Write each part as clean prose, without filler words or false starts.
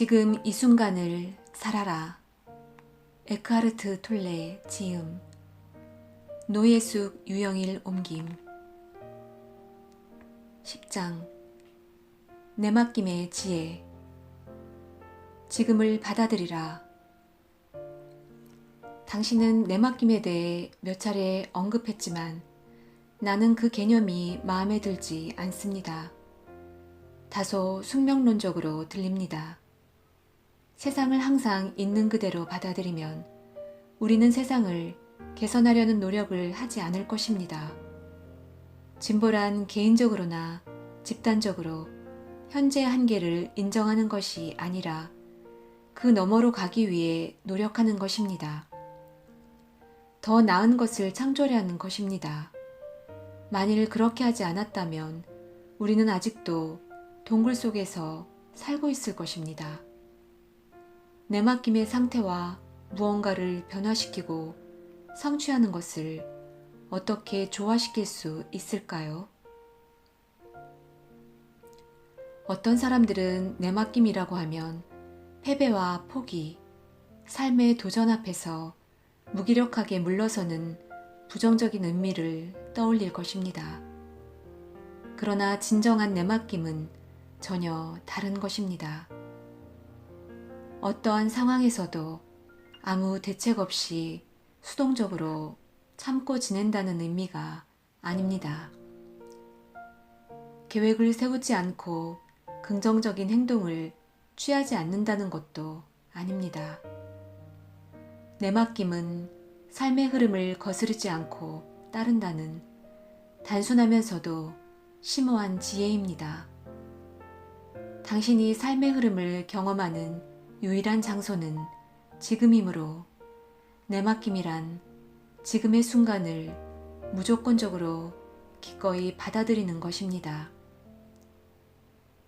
지금 이 순간을 살아라. 에크하르트 톨레 지음. 노예숙 유영일 옮김. 10장. 내맡김의 지혜. 지금을 받아들이라. 당신은 내맡김에 대해 몇 차례 언급했지만 나는 그 개념이 마음에 들지 않습니다. 다소 숙명론적으로 들립니다. 세상을 항상 있는 그대로 받아들이면 우리는 세상을 개선하려는 노력을 하지 않을 것입니다. 진보란 개인적으로나 집단적으로 현재의 한계를 인정하는 것이 아니라 그 너머로 가기 위해 노력하는 것입니다. 더 나은 것을 창조하려는 것입니다. 만일 그렇게 하지 않았다면 우리는 아직도 동굴 속에서 살고 있을 것입니다. 내맡김의 상태와 무언가를 변화시키고 성취하는 것을 어떻게 조화시킬 수 있을까요? 어떤 사람들은 내맡김이라고 하면 패배와 포기, 삶의 도전 앞에서 무기력하게 물러서는 부정적인 의미를 떠올릴 것입니다. 그러나 진정한 내맡김은 전혀 다른 것입니다. 어떠한 상황에서도 아무 대책 없이 수동적으로 참고 지낸다는 의미가 아닙니다. 계획을 세우지 않고 긍정적인 행동을 취하지 않는다는 것도 아닙니다. 내맡김은 삶의 흐름을 거스르지 않고 따른다는 단순하면서도 심오한 지혜입니다. 당신이 삶의 흐름을 경험하는 유일한 장소는 지금이므로 내맡김이란 지금의 순간을 무조건적으로 기꺼이 받아들이는 것입니다.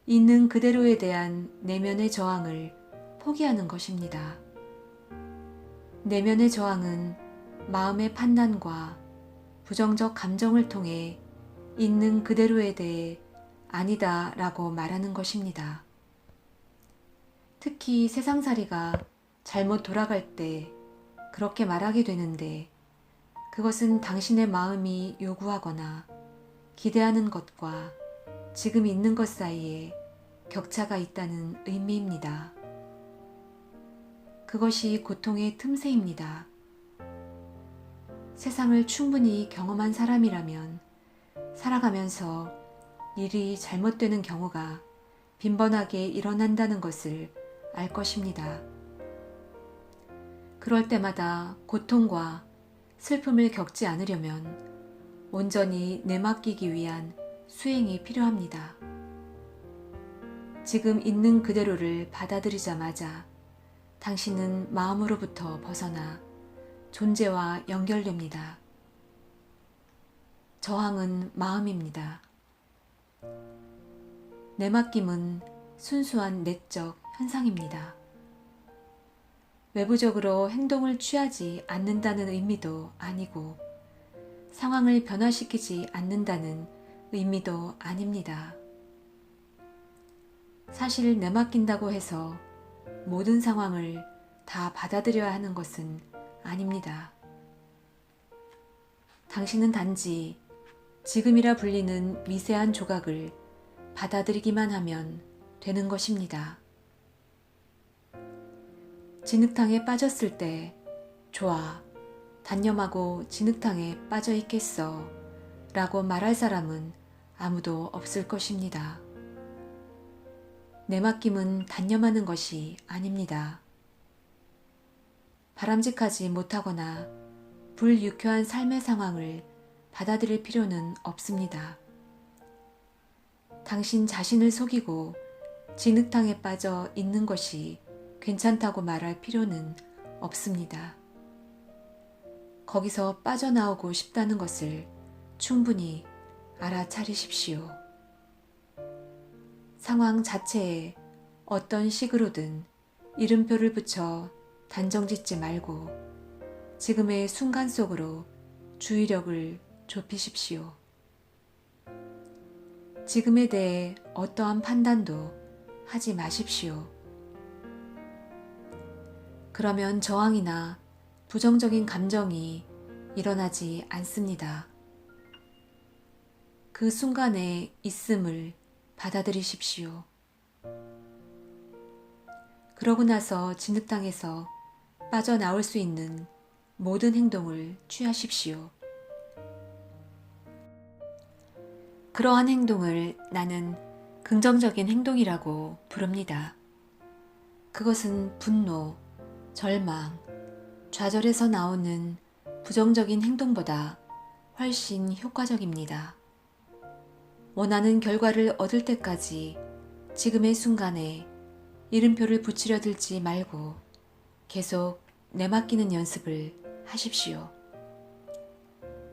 있는 그대로에 대한 내면의 저항을 포기하는 것입니다. 내면의 저항은 마음의 판단과 부정적 감정을 통해 있는 그대로에 대해 아니다 라고 말하는 것입니다. 특히 세상살이가 잘못 돌아갈 때 그렇게 말하게 되는데 그것은 당신의 마음이 요구하거나 기대하는 것과 지금 있는 것 사이에 격차가 있다는 의미입니다. 그것이 고통의 틈새입니다. 세상을 충분히 경험한 사람이라면 살아가면서 일이 잘못되는 경우가 빈번하게 일어난다는 것을 알 것입니다. 그럴 때마다 고통과 슬픔을 겪지 않으려면 온전히 내맡기기 위한 수행이 필요합니다. 지금 있는 그대로를 받아들이자마자 당신은 마음으로부터 벗어나 존재와 연결됩니다. 저항은 마음입니다. 내맡김은 순수한 내적 현상입니다. 외부적으로 행동을 취하지 않는다는 의미도 아니고 상황을 변화시키지 않는다는 의미도 아닙니다. 사실 내맡긴다고 해서 모든 상황을 다 받아들여야 하는 것은 아닙니다. 당신은 단지 지금이라 불리는 미세한 조각을 받아들이기만 하면 되는 것입니다. 진흙탕에 빠졌을 때 좋아, 단념하고 진흙탕에 빠져 있겠어 라고 말할 사람은 아무도 없을 것입니다. 내맡김은 단념하는 것이 아닙니다. 바람직하지 못하거나 불유쾌한 삶의 상황을 받아들일 필요는 없습니다. 당신 자신을 속이고 진흙탕에 빠져 있는 것이 괜찮다고 말할 필요는 없습니다. 거기서 빠져나오고 싶다는 것을 충분히 알아차리십시오. 상황 자체에 어떤 식으로든 이름표를 붙여 단정짓지 말고 지금의 순간 속으로 주의력을 좁히십시오. 지금에 대해 어떠한 판단도 하지 마십시오. 그러면 저항이나 부정적인 감정이 일어나지 않습니다. 그 순간에 있음을 받아들이십시오. 그러고 나서 진흙탕에서 빠져나올 수 있는 모든 행동을 취하십시오. 그러한 행동을 나는 긍정적인 행동이라고 부릅니다. 그것은 분노, 절망, 좌절에서 나오는 부정적인 행동보다 훨씬 효과적입니다. 원하는 결과를 얻을 때까지 지금의 순간에 이름표를 붙이려 들지 말고 계속 내맡기는 연습을 하십시오.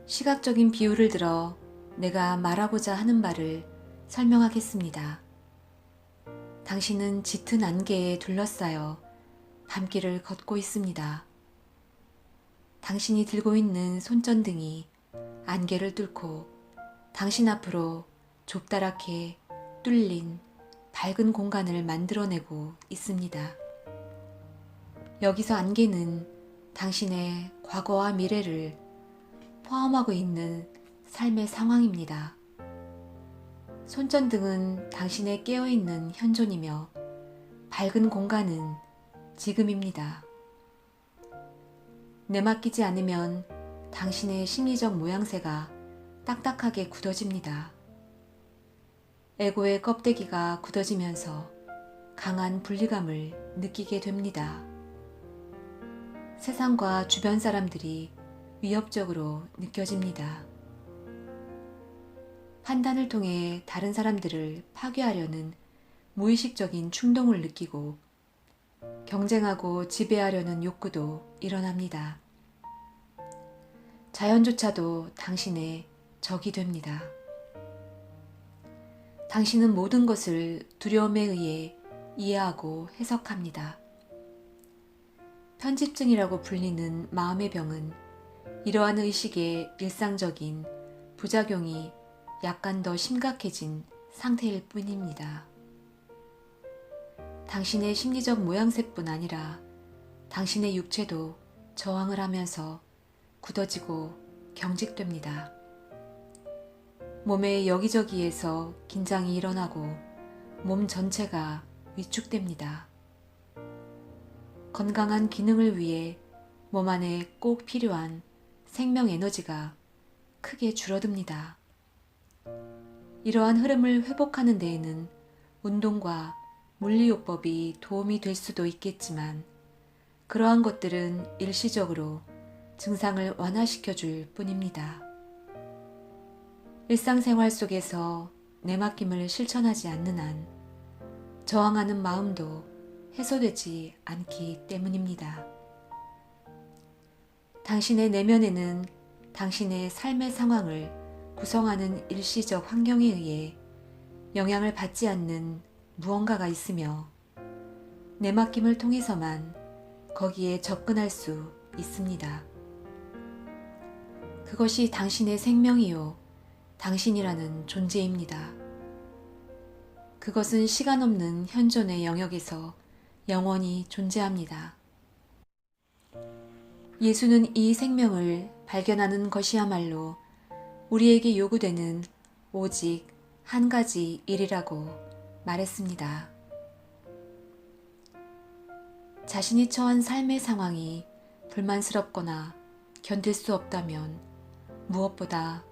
시각적인 비유를 들어 내가 말하고자 하는 바를 설명하겠습니다. 당신은 짙은 안개에 둘러싸여 밤길을 걷고 있습니다. 당신이 들고 있는 손전등이 안개를 뚫고 당신 앞으로 좁다랗게 뚫린 밝은 공간을 만들어내고 있습니다. 여기서 안개는 당신의 과거와 미래를 포함하고 있는 삶의 상황입니다. 손전등은 당신의 깨어있는 현존이며 밝은 공간은 지금입니다. 내맡기지 않으면 당신의 심리적 모양새가 딱딱하게 굳어집니다. 에고의 껍데기가 굳어지면서 강한 분리감을 느끼게 됩니다. 세상과 주변 사람들이 위협적으로 느껴집니다. 판단을 통해 다른 사람들을 파괴하려는 무의식적인 충동을 느끼고 경쟁하고 지배하려는 욕구도 일어납니다. 자연조차도 당신의 적이 됩니다. 당신은 모든 것을 두려움에 의해 이해하고 해석합니다. 편집증이라고 불리는 마음의 병은 이러한 의식의 일상적인 부작용이 약간 더 심각해진 상태일 뿐입니다. 당신의 심리적 모양새뿐 아니라 당신의 육체도 저항을 하면서 굳어지고 경직됩니다. 몸의 여기저기에서 긴장이 일어나고 몸 전체가 위축됩니다. 건강한 기능을 위해 몸 안에 꼭 필요한 생명 에너지가 크게 줄어듭니다. 이러한 흐름을 회복하는 데에는 운동과 물리요법이 도움이 될 수도 있겠지만 그러한 것들은 일시적으로 증상을 완화시켜 줄 뿐입니다. 일상생활 속에서 내맡김을 실천하지 않는 한 저항하는 마음도 해소되지 않기 때문입니다. 당신의 내면에는 당신의 삶의 상황을 구성하는 일시적 환경에 의해 영향을 받지 않는 무언가가 있으며 내맡김을 통해서만 거기에 접근할 수 있습니다. 그것이 당신의 생명이요, 당신이라는 존재입니다. 그것은 시간 없는 현존의 영역에서 영원히 존재합니다. 예수는 이 생명을 발견하는 것이야말로 우리에게 요구되는 오직 한 가지 일이라고 말했습니다. 자신이 처한 삶의 상황이 불만스럽거나 견딜 수 없다면 무엇보다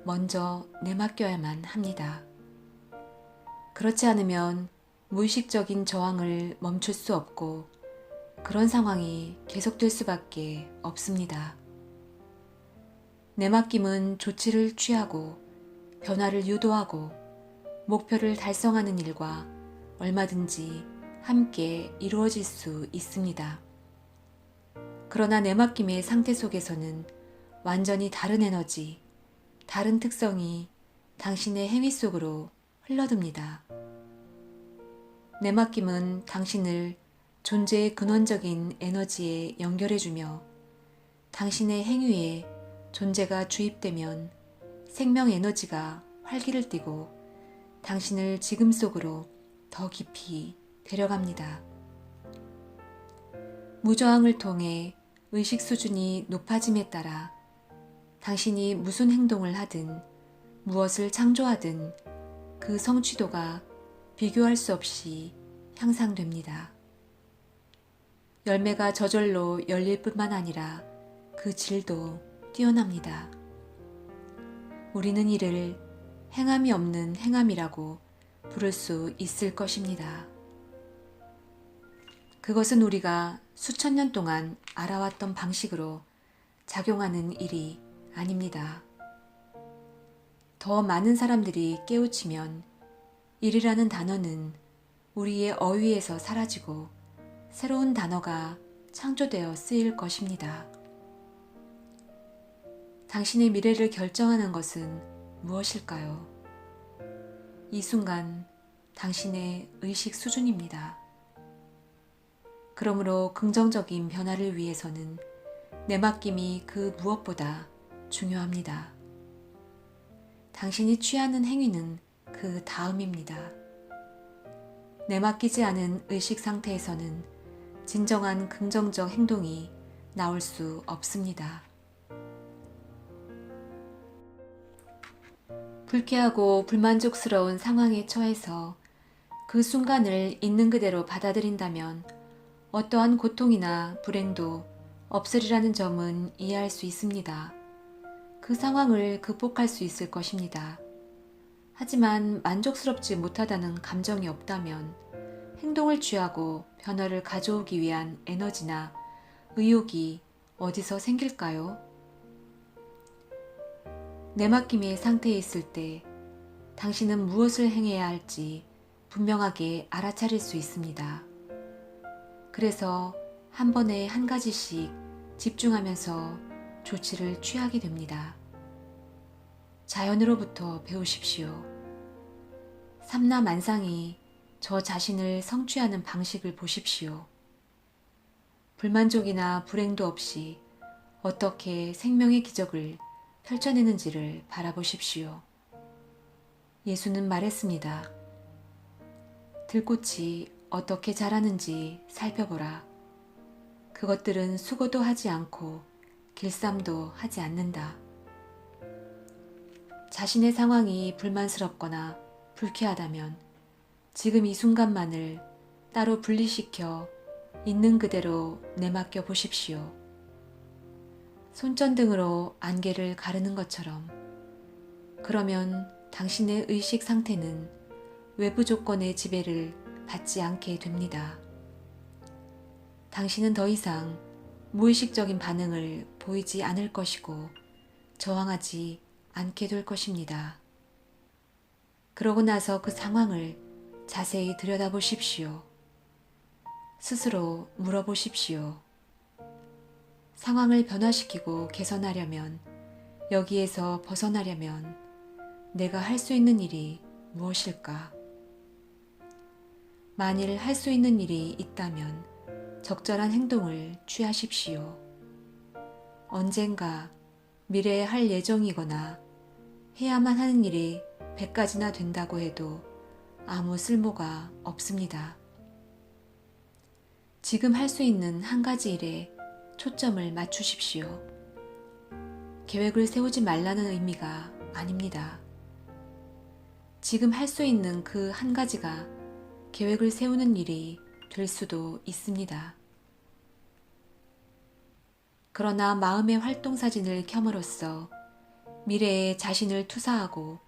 먼저 내맡겨야만 합니다. 그렇지 않으면 무의식적인 저항을 멈출 수 없고 그런 상황이 계속될 수밖에 없습니다. 내맡김은 조치를 취하고 변화를 유도하고 목표를 달성하는 일과 얼마든지 함께 이루어질 수 있습니다. 그러나 내맡김의 상태 속에서는 완전히 다른 에너지, 다른 특성이 당신의 행위 속으로 흘러듭니다. 내맡김은 당신을 존재의 근원적인 에너지에 연결해주며 당신의 행위에 존재가 주입되면 생명 에너지가 활기를 띠고 당신을 지금 속으로 더 깊이 데려갑니다. 무저항을 통해 의식 수준이 높아짐에 따라 당신이 무슨 행동을 하든 무엇을 창조하든 그 성취도가 비교할 수 없이 향상됩니다. 열매가 저절로 열릴 뿐만 아니라 그 질도 뛰어납니다. 우리는 이를 행함이 없는 행함이라고 부를 수 있을 것입니다. 그것은 우리가 수천 년 동안 알아왔던 방식으로 작용하는 일이 아닙니다. 더 많은 사람들이 깨우치면 일이라는 단어는 우리의 어휘에서 사라지고 새로운 단어가 창조되어 쓰일 것입니다. 당신의 미래를 결정하는 것은 무엇일까요? 이 순간 당신의 의식 수준입니다. 그러므로 긍정적인 변화를 위해서는 내맡김이 그 무엇보다 중요합니다. 당신이 취하는 행위는 그 다음입니다. 내맡기지 않은 의식 상태에서는 진정한 긍정적 행동이 나올 수 없습니다. 불쾌하고 불만족스러운 상황에 처해서 그 순간을 있는 그대로 받아들인다면 어떠한 고통이나 불행도 없으리라는 점은 이해할 수 있습니다. 그 상황을 극복할 수 있을 것입니다. 하지만 만족스럽지 못하다는 감정이 없다면 행동을 취하고 변화를 가져오기 위한 에너지나 의욕이 어디서 생길까요? 내맡김의 상태에 있을 때 당신은 무엇을 행해야 할지 분명하게 알아차릴 수 있습니다. 그래서 한 번에 한 가지씩 집중하면서 조치를 취하게 됩니다. 자연으로부터 배우십시오. 삼라만상이 저 자신을 성취하는 방식을 보십시오. 불만족이나 불행도 없이 어떻게 생명의 기적을 펼쳐내는지를 바라보십시오. 예수는 말했습니다. 들꽃이 어떻게 자라는지 살펴보라. 그것들은 수고도 하지 않고 길쌈도 하지 않는다. 자신의 상황이 불만스럽거나 불쾌하다면 지금 이 순간만을 따로 분리시켜 있는 그대로 내맡겨 보십시오. 손전등으로 안개를 가르는 것처럼. 그러면 당신의 의식 상태는 외부 조건의 지배를 받지 않게 됩니다. 당신은 더 이상 무의식적인 반응을 보이지 않을 것이고 저항하지 않게 될 것입니다. 그러고 나서 그 상황을 자세히 들여다보십시오. 스스로 물어보십시오. 상황을 변화시키고 개선하려면, 여기에서 벗어나려면 내가 할 수 있는 일이 무엇일까? 만일 할 수 있는 일이 있다면 적절한 행동을 취하십시오. 언젠가 미래에 할 예정이거나 해야만 하는 일이 100가지나 된다고 해도 아무 쓸모가 없습니다. 지금 할 수 있는 한 가지 일에 초점을 맞추십시오. 계획을 세우지 말라는 의미가 아닙니다. 지금 할 수 있는 그 한 가지가 계획을 세우는 일이 될 수도 있습니다. 그러나 마음의 활동사진을 켬으로써 미래에 자신을 투사하고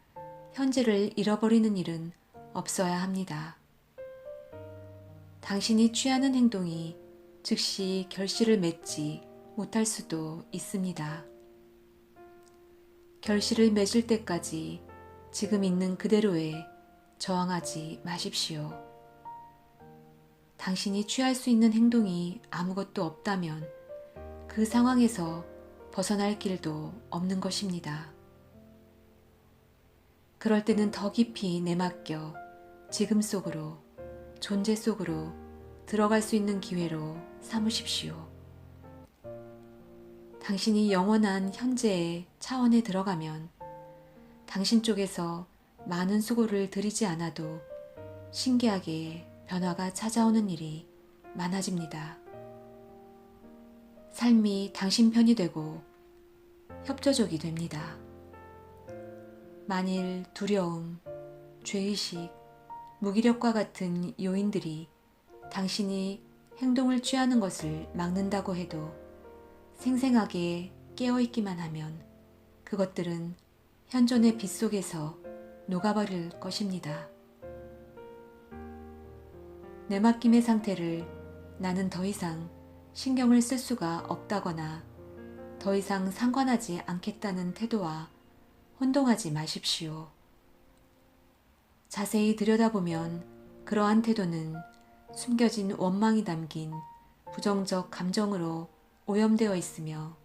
현재를 잃어버리는 일은 없어야 합니다. 당신이 취하는 행동이 즉시 결실을 맺지 못할 수도 있습니다. 결실을 맺을 때까지 지금 있는 그대로에 저항하지 마십시오. 당신이 취할 수 있는 행동이 아무것도 없다면 그 상황에서 벗어날 길도 없는 것입니다. 그럴 때는 더 깊이 내맡겨 지금 속으로, 존재 속으로 들어갈 수 있는 기회로 삼으십시오. 당신이 영원한 현재의 차원에 들어가면 당신 쪽에서 많은 수고를 들이지 않아도 신기하게 변화가 찾아오는 일이 많아집니다. 삶이 당신 편이 되고 협조적이 됩니다. 만일 두려움, 죄의식, 무기력과 같은 요인들이 당신이 행동을 취하는 것을 막는다고 해도 생생하게 깨어있기만 하면 그것들은 현존의 빛 속에서 녹아버릴 것입니다. 내맡김의 상태를 나는 더 이상 신경을 쓸 수가 없다거나 더 이상 상관하지 않겠다는 태도와 혼동하지 마십시오. 자세히 들여다보면 그러한 태도는 숨겨진 원망이 담긴 부정적 감정으로 오염되어 있으며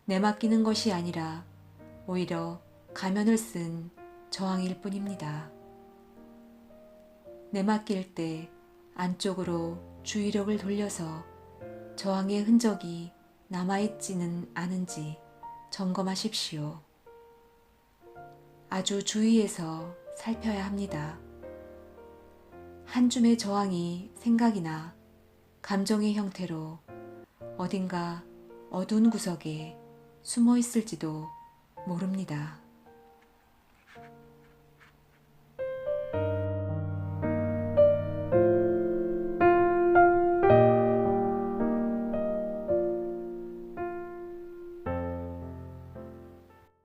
내맡기는 것이 아니라 오히려 가면을 쓴 저항일 뿐입니다. 내맡길 때 안쪽으로 주의력을 돌려서 저항의 흔적이 남아있지는 않은지 점검하십시오. 아주 주의해서 살펴야 합니다. 한 줌의 저항이 생각이나 감정의 형태로 어딘가 어두운 구석에 숨어 있을지도 모릅니다.